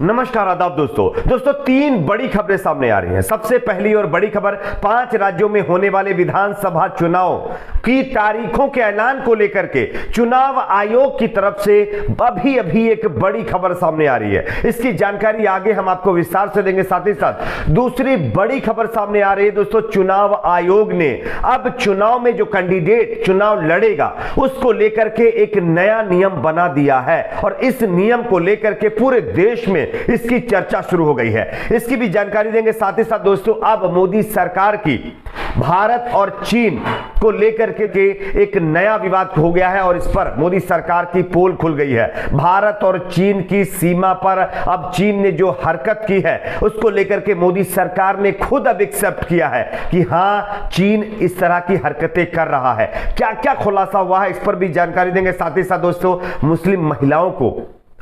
नमस्कार आदाब दोस्तों तीन बड़ी खबरें सामने आ रही हैं। सबसे पहली और बड़ी खबर 5 राज्यों में होने वाले विधानसभा चुनाव की तारीखों के ऐलान को लेकर के चुनाव आयोग की तरफ से अभी एक बड़ी खबर सामने आ रही है। इसकी जानकारी आगे हम आपको विस्तार से देंगे। साथ ही साथ दूसरी बड़ी खबर सामने आ रही है दोस्तों, चुनाव आयोग ने अब चुनाव में जो कैंडिडेट चुनाव लड़ेगा उसको लेकर के एक नया नियम बना दिया है और इस नियम को लेकर के पूरे देश में इसकी चर्चा शुरू हो गई है। इसकी भी जानकारी देंगे। साथ ही साथ दोस्तों अब मोदी सरकार की भारत और चीन को लेकर के एक नया विवाद हो गया है और इस पर मोदी सरकार की पोल खुल गई है। भारत और चीन की सीमा पर अब चीन ने जो हरकत की है उसको लेकर के मोदी सरकार ने खुद अब एक्सेप्ट किया है कि हां, चीन इस तरह की हरकतें कर रहा है। क्या क्या खुलासा हुआ है इस पर भी जानकारी देंगे। साथ ही साथ दोस्तों मुस्लिम महिलाओं को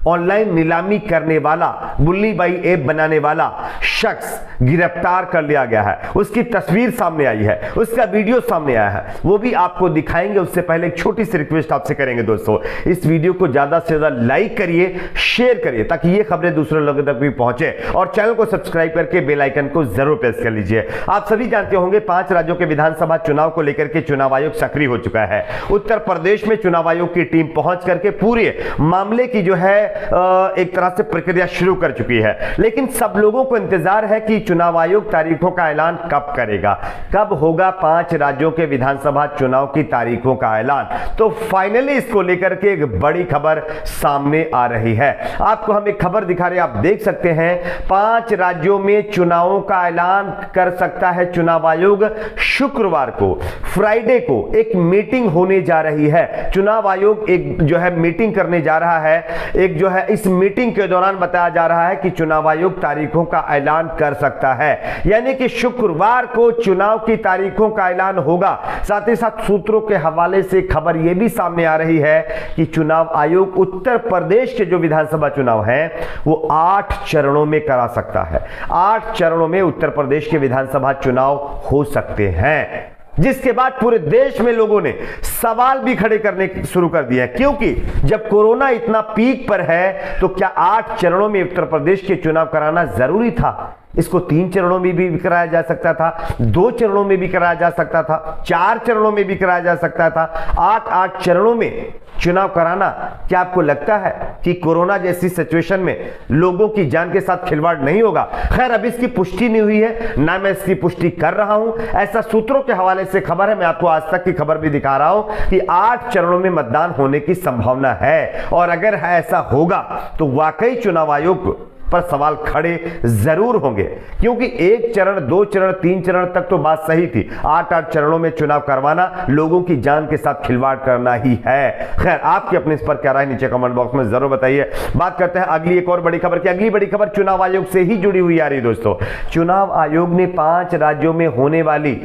ऑनलाइन नीलामी करने वाला बुल्ली बाई ऐप बनाने वाला शख्स गिरफ्तार कर लिया गया है। उसकी तस्वीर सामने आई है, उसका वीडियो सामने आया है, वो भी आपको दिखाएंगे। उससे पहले एक छोटी सी रिक्वेस्ट आपसे करेंगे दोस्तों, इस वीडियो को ज्यादा से ज्यादा लाइक करिए, शेयर करिए ताकि ये खबरें दूसरे लोगों तक भी पहुंचे और चैनल को सब्सक्राइब करके बेल आइकन को जरूर प्रेस कर लीजिए। आप सभी जानते होंगे 5 राज्यों के विधानसभा चुनाव को लेकर के चुनाव आयोग सक्रिय हो चुका है। उत्तर प्रदेश में चुनाव आयोग की टीम पहुंच करके पूरे मामले की जो है एक तरह से प्रक्रिया शुरू कर चुकी है, लेकिन सब लोगों को इंतजार है कि चुनाव आयोग तारीखों का ऐलान कब करेगा, कब होगा 5 राज्यों के विधानसभा चुनाव की तारीखों का ऐलान। तो फाइनली इसको लेकर के एक बड़ी खबर सामने आ रही है। आपको हम एक खबर दिखा रहे हैं, आप देख सकते हैं 5 राज्यों में चुनावों का ऐलान कर सकता है चुनाव आयोग। शुक्रवार को, फ्राइडे को एक मीटिंग होने जा रही है। चुनाव आयोग एक जो है मीटिंग करने जा रहा है। एक जो है इस मीटिंग के दौरान बताया जा रहा है कि चुनाव आयोग तारीखों का ऐलान कर सकता है, यानी कि शुक्रवार को चुनाव की तारीखों का ऐलान होगा। साथ ही साथ सूत्रों के हवाले से खबर यह भी सामने आ रही है कि चुनाव आयोग उत्तर प्रदेश के जो विधानसभा चुनाव हैं वो 8 चरणों में करा सकता है। 8 चरणों में उत्तर प्रदेश के विधानसभा चुनाव हो सकते हैं, जिसके बाद पूरे देश में लोगों ने सवाल भी खड़े करने शुरू कर दिए हैं, क्योंकि जब कोरोना इतना पीक पर है तो क्या 8 चरणों में उत्तर प्रदेश के चुनाव कराना जरूरी था? इसको 3 चरणों में भी कराया जा सकता था, 2 चरणों में भी कराया जा सकता था, 4 चरणों में भी कराया जा सकता था। 8 चरणों में चुनाव कराना, क्या आपको लगता है कि कोरोना जैसी सिचुएशन में लोगों की जान के साथ खिलवाड़ नहीं होगा? खैर, अभी इसकी पुष्टि नहीं हुई है, ना मैं इसकी पुष्टि कर रहा हूं, ऐसा सूत्रों के हवाले से खबर है। मैं आपको आज तक की खबर भी दिखा रहा हूं कि 8 चरणों में मतदान होने की संभावना है और अगर ऐसा होगा तो वाकई चुनाव आयोग पर सवाल खड़े जरूर होंगे, क्योंकि 1 चरण, 2 चरण, 3 चरण तक तो बात सही थी। 8 चरणों में चुनाव करवाना लोगों की जान के साथ खिलवाड़ करना ही है। खैर, आपकी अपने इस पर क्या राय नीचे कमेंट बॉक्स में जरूर बताइए। बात करते हैं अगली एक और बड़ी खबर की। अगली बड़ी खबर चुनाव आयोग से ही जुड़ी हुई आ रही दोस्तों। चुनाव आयोग ने 5 राज्यों में होने वाली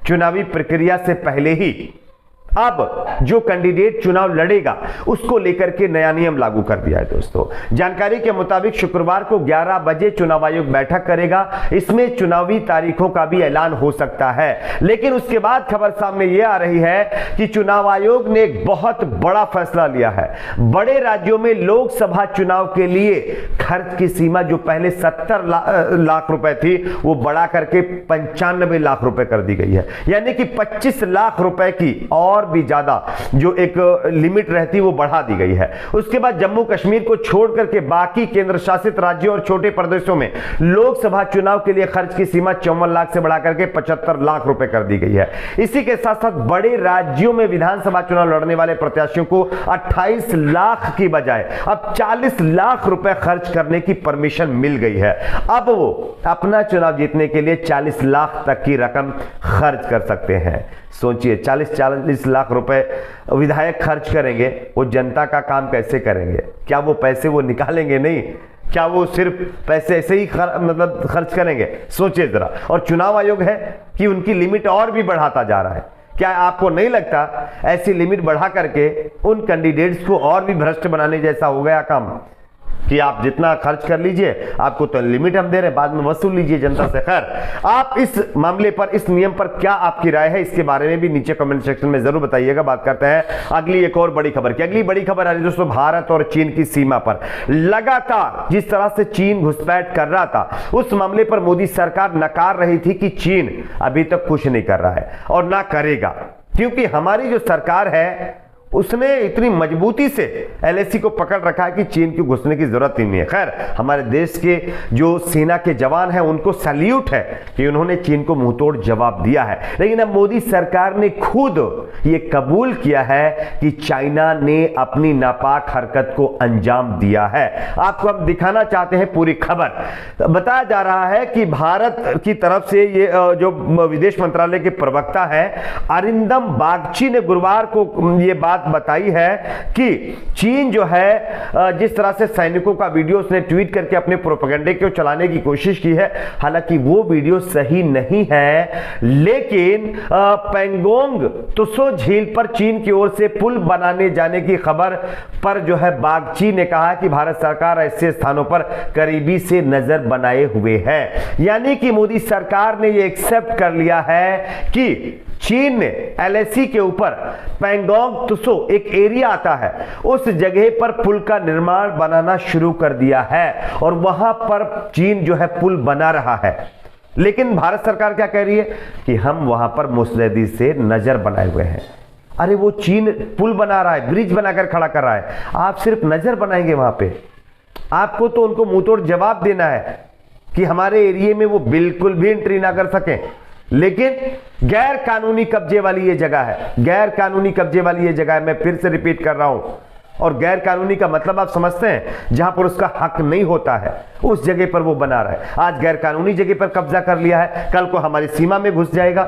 चुनावी प्रक्रिया से पहले ही अब जो कैंडिडेट चुनाव लड़ेगा उसको लेकर के नया नियम लागू कर दिया है दोस्तों। जानकारी के मुताबिक शुक्रवार को 11 बजे चुनाव आयोग बैठक करेगा। इसमें चुनावी तारीखों का भी ऐलान हो सकता है, लेकिन उसके बाद खबर सामने यह आ रही है कि चुनाव आयोग ने एक बहुत बड़ा फैसला लिया है। बड़े राज्यों में लोकसभा चुनाव के लिए खर्च की सीमा जो पहले 70 लाख रुपए थी वो बढ़ा करके 95 लाख रुपए कर दी गई है, यानी कि 25 लाख रुपए की और भी ज्यादा जो एक लिमिट रहती वो बढ़ा दी गई है। उसके बाद जम्मू कश्मीर को छोड़ करके बाकी केंद्र शासित राज्यों और छोटे प्रदेशों में लोकसभा चुनाव के लिए खर्च की सीमा 54 लाख से बढ़ाकर के 75 लाख रुपए कर दी गई है। इसी के साथ साथ बड़े राज्यों में विधानसभा चुनाव लड़ने वाले प्रत्याशियों को 28 लाख की बजाय अब 40 लाख रुपए खर्च करने की परमिशन मिल गई है। अब वो अपना चुनाव जीतने के लिए 40 लाख तक की रकम खर्च कर सकते हैं। सोचिए, 40 लाख रुपए विधायक खर्च करेंगे, वो जनता का काम कैसे करेंगे? क्या वो पैसे वो निकालेंगे? नहीं, क्या वो सिर्फ पैसे ऐसे ही मतलब खर्च करेंगे? सोचिए जरा। और चुनाव आयोग है कि उनकी लिमिट और भी बढ़ाता जा रहा है। क्या आपको नहीं लगता ऐसी लिमिट बढ़ा करके उन कैंडिडेट्स को और भी भ्रष्ट बनाने जैसा हो गया काम? कि आप जितना खर्च कर लीजिए, आपको तो लिमिट हम दे रहे हैं, बाद में वसूल लीजिए जनता से। खैर, आप इस मामले पर, इस नियम पर क्या आपकी राय है, इसके बारे में भी नीचे कमेंट सेक्शन में जरूर बताइएगा। बात करते हैं अगली एक और बड़ी खबर की। अगली बड़ी खबर आ रही है दोस्तों भारत और चीन की सीमा पर। लगातार जिस तरह से चीन घुसपैठ कर रहा था, उस मामले पर मोदी सरकार नकार रही थी कि चीन अभी तक कुछ नहीं कर रहा है और ना करेगा, क्योंकि हमारी जो सरकार है उसने इतनी मजबूती से एलएसी को पकड़ रखा है कि चीन की घुसने की जरूरत ही नहीं है। खैर, हमारे देश के जो सेना के जवान हैं उनको सैल्यूट है कि उन्होंने चीन को मुंहतोड़ जवाब दिया है। लेकिन अब मोदी सरकार ने खुद ये कबूल किया है कि चाइना ने अपनी नापाक हरकत को अंजाम दिया है। आपको हम दिखाना चाहते हैं पूरी खबर। बताया जा रहा है कि भारत की तरफ से ये जो विदेश मंत्रालय के प्रवक्ता है अरिंदम बागची ने गुरुवार को ये बात बताई है कि चीन जो है जिस तरह से सैनिकों का वीडियो उसने ट्वीट करके अपने प्रोपेगेंडे को चलाने की कोशिश की है, हालांकि वो वीडियो सही नहीं है, लेकिन पेंगोंग तुसो झील पर चीन की ओर से पुल बनाने जाने की खबर पर जो है बागची ने कहा कि भारत सरकार ऐसे स्थानों पर करीबी से नजर बनाए हुए है। यानी कि मोदी सरकार ने यह एक्सेप्ट कर लिया है कि चीन ने एलएसी के ऊपर पेंगोंग तुसो एक एरिया आता है, उस जगह पर पुल का निर्माण बनाना शुरू कर दिया है और वहां पर चीन जो है पुल बना रहा है। लेकिन भारत सरकार क्या कह रही है कि हम वहां पर मुस्तैदी से नजर बनाए हुए हैं। अरे वो चीन पुल बना रहा है, ब्रिज बनाकर खड़ा कर रहा है, आप सिर्फ नजर बनाएंगे वहां पे? आपको तो उनको मुंहतोड़ जवाब देना है कि हमारे एरिया में वो बिल्कुल भी एंट्री ना कर सकें। लेकिन गैर कानूनी कब्जे वाली ये जगह है, गैर कानूनी कब्जे वाली ये जगह है। मैं फिर से रिपीट कर रहा हूं, और गैर कानूनी का मतलब आप समझते हैं, जहां पर उसका हक नहीं होता है उस जगह पर वो बना रहा है। आज गैर कानूनी जगह पर कब्जा कर लिया है, कल को हमारी सीमा में घुस जाएगा,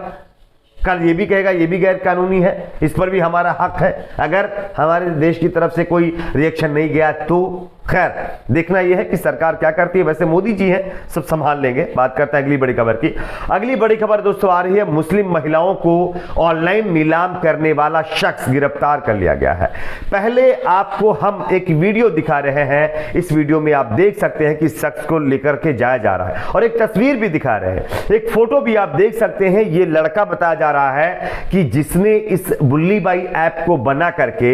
कल ये भी कहेगा ये भी गैर कानूनी है, इस पर भी हमारा हक है। अगर हमारे देश की तरफ से कोई रिएक्शन नहीं गया तो खैर देखना यह है कि सरकार क्या करती है। वैसे मोदी जी हैं, सब संभाल लेंगे। बात करते हैं अगली बड़ी खबर की। अगली बड़ी खबर दोस्तों आ रही है, मुस्लिम महिलाओं को ऑनलाइन नीलाम करने वाला शख्स गिरफ्तार कर लिया गया है। पहले आपको हम एक वीडियो दिखा रहे हैं, इस वीडियो में आप देख सकते हैं कि शख्स को लेकर के जाया जा रहा है और एक तस्वीर भी दिखा रहे हैं, एक फोटो भी आप देख सकते हैं। ये लड़का बताया जा रहा है कि जिसने इस बुल्ली बाई ऐप को बना करके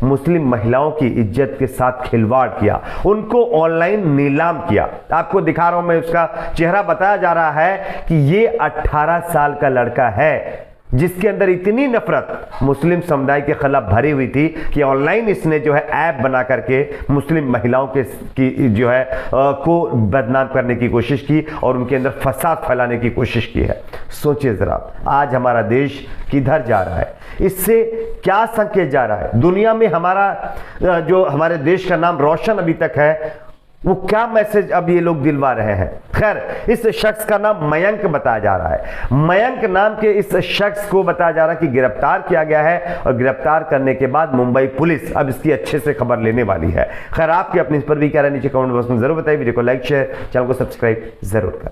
मुस्लिम महिलाओं की इज्जत के साथ खिलवाड़ किया, उनको ऑनलाइन नीलाम किया। आपको दिखा रहा हूं मैं, उसका चेहरा बताया जा रहा है कि ये 18 साल का लड़का है जिसके अंदर इतनी नफरत मुस्लिम समुदाय के खिलाफ भरी हुई थी कि ऑनलाइन इसने जो है ऐप बना करके मुस्लिम महिलाओं के की जो है को बदनाम करने की कोशिश की और उनके अंदर फसाद फैलाने की कोशिश की है। सोचिए जरा, आज हमारा देश किधर जा रहा है, इससे क्या संकेत जा रहा है दुनिया में? हमारा जो हमारे देश का नाम रोशन अभी तक है, वो क्या मैसेज अब ये लोग दिलवा रहे हैं? खैर, इस शख्स का नाम मयंक बताया जा रहा है। मयंक नाम के इस शख्स को बताया जा रहा है कि गिरफ्तार किया गया है और गिरफ्तार करने के बाद मुंबई पुलिस अब इसकी अच्छे से खबर लेने वाली है। खैर, आपकी अपनी इस पर भी क्या है नीचे कमेंट बॉक्स में जरूर बताइए। वीडियो को लाइक शेयर, चैनल को सब्सक्राइब जरूर करें।